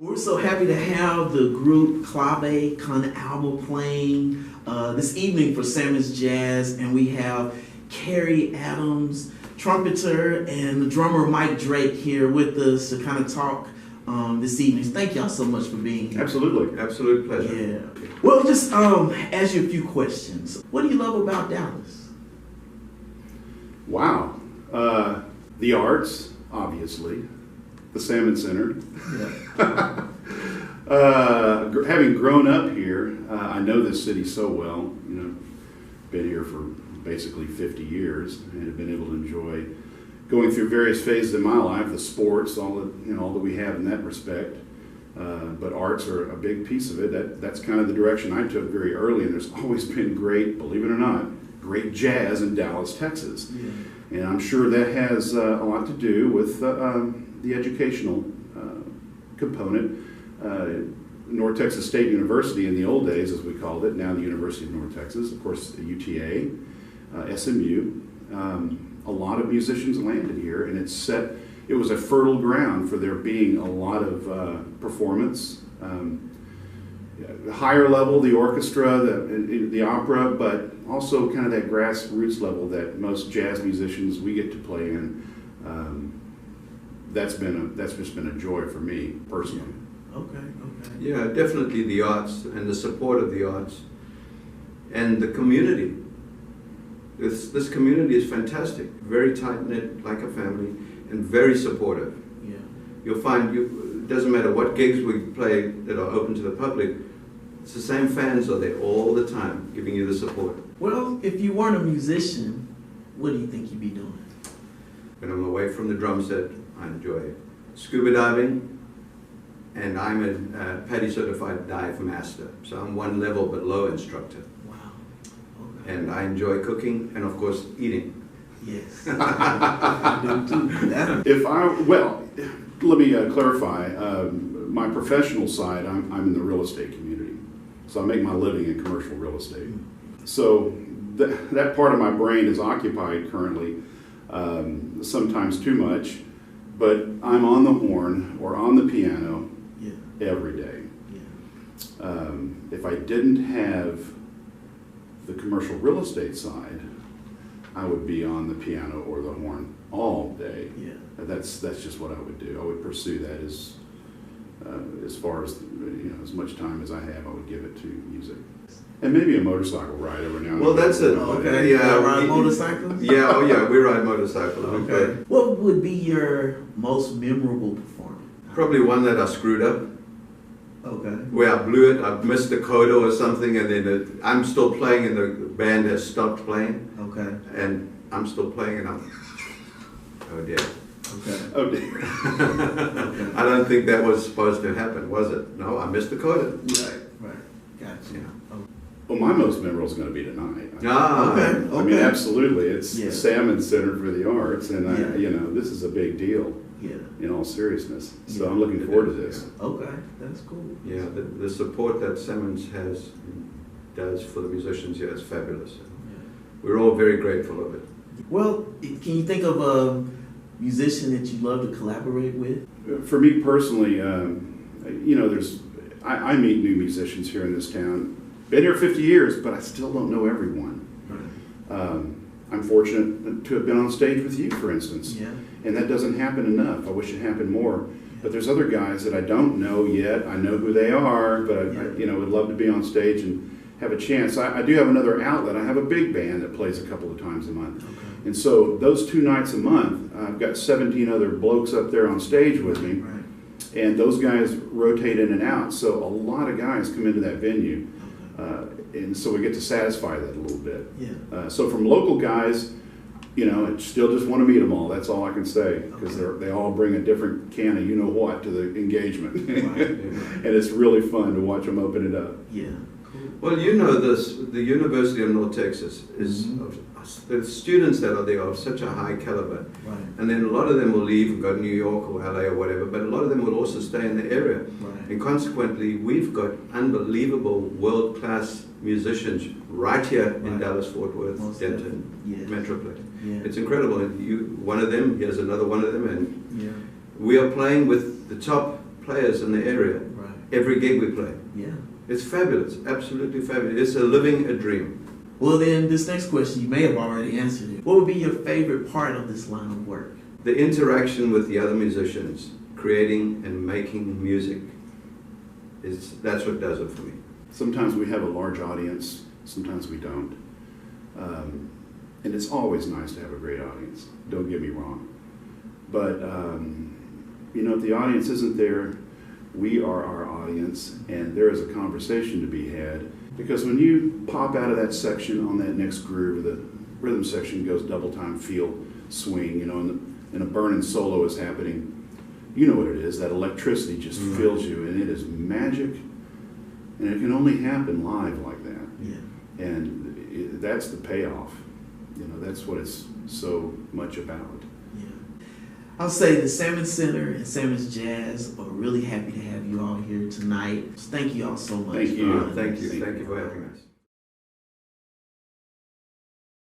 We're so happy to have the group Clave Con Alba playing this evening for Sammons Jazz, and we have Kerry Adams, trumpeter, and the drummer Mike Drake here with us to kind of talk this evening. Thank y'all so much for being here. Absolutely. Absolute pleasure. Yeah. Well, just ask you a few questions. What do you love about Dallas? Wow. The arts, obviously. The Sammons Center. Yeah. Having grown up here, I know this city so well. You know, been here for basically 50 years, and have been able to enjoy going through various phases in my life, the sports, all that we have in that respect. But arts are a big piece of it. That's kind of the direction I took very early, and there's always been great, believe it or not, great jazz in Dallas, Texas. Yeah. And I'm sure that has a lot to do with the educational component. North Texas State University in the old days, as we called it, now the University of North Texas, of course, UTA, SMU. A lot of musicians landed here, and it was a fertile ground for there being a lot of performance. Higher level, the orchestra, the opera, but also kind of that grassroots level that most jazz musicians we get to play in. That's just been a joy for me personally. Okay. Yeah, definitely the arts and the support of the arts and the community. This community is fantastic, very tight-knit, like a family, and very supportive. Yeah. You'll find it doesn't matter what gigs we play that are open to the public, it's the same fans are there all the time giving you the support. Well, if you weren't a musician, what do you think you'd be doing? When I'm away from the drum set, I enjoy scuba diving, and I'm a PADI certified dive master, so I'm one level below instructor. Wow. Okay. And I enjoy cooking and, of course, eating. Yes. I do too. Let me clarify. My professional side, I'm in the real estate community, so I make my living in commercial real estate. So that part of my brain is occupied currently, sometimes too much, but I'm on the horn or on the piano every day. Yeah. If I didn't have the commercial real estate side, I would be on the piano or the horn all day. Yeah. That's just what I would do. I would pursue that as far as as much time as I have, I would give it to music. And maybe a motorcycle ride every now and then. Well, that's it. Okay. Yeah, ride motorcycles? Yeah, oh yeah, we ride motorcycles. Okay. What would be your most memorable performance? Probably one that I screwed up. Okay. Where I blew it, I missed the coda or something, and then I'm still playing and the band has stopped playing. Okay. And I'm still playing and I'm, oh dear. Okay. Oh dear. Okay. I don't think that was supposed to happen, was it? No, I missed the coda. Right. Gotcha. Yeah. Okay. Well, my most memorable is going to be tonight. Okay. I mean, absolutely. It's the Yeah. Sammons Center for the Arts, and Yeah. this is a big deal. Yeah. In all seriousness, so Yeah. I'm looking forward to this. Okay. That's cool. Yeah, the support that Sammons does for the musicians here is fabulous. Yeah. We're all very grateful of it. Well, can you think of a musician that you love to collaborate with? For me personally, I meet new musicians here in this town. Been here 50 years, but I still don't know everyone. Right. I'm fortunate to have been on stage with you, for instance. Yeah. And that doesn't happen enough. I wish it happened more. But there's other guys that I don't know yet. I know who they are, but I would love to be on stage and have a chance. I do have another outlet. I have a big band that plays a couple of times a month. Okay. And so those 2 nights a month, I've got 17 other blokes up there on stage with me. Right. And those guys rotate in and out. So a lot of guys come into that venue. And so we get to satisfy that a little bit. Yeah. So from local guys, I still just want to meet them all. That's all I can say, because they all bring a different can of you-know-what to the engagement. Right. And it's really fun to watch them open it up. Yeah. Cool. Well, you know this, the University of North Texas is, the students that are there are of such a high caliber. Right. And then a lot of them will leave and go to New York or LA or whatever, but a lot of them will also stay in the area. Right. And consequently, we've got unbelievable world-class musicians right here in Dallas, Fort Worth, Most Denton, yes. Metroplex. Yeah. It's incredible. And one of them, here's another one of them, and Yeah. we are playing with the top players in the area. Right. Every gig we play. Yeah. It's fabulous, absolutely fabulous. It's living a dream. Well, then, this next question, you may have already answered it. What would be your favorite part of this line of work? The interaction with the other musicians, creating and making music, that's what does it for me. Sometimes we have a large audience, sometimes we don't. And it's always nice to have a great audience, don't get me wrong. But, if the audience isn't there, we are our audience, and there is a conversation to be had. Because when you pop out of that section on that next groove, the rhythm section goes double time, feel, swing, and a burning solo is happening, you know what it is. That electricity just fills you, and it is magic. And it can only happen live like that. Yeah. And that's the payoff. That's what it's so much about. Yeah. I'll say the Sammons Center and Sammons Jazz are really happy to have you all here tonight. So thank you all so much. Thank you. Thank you for having us.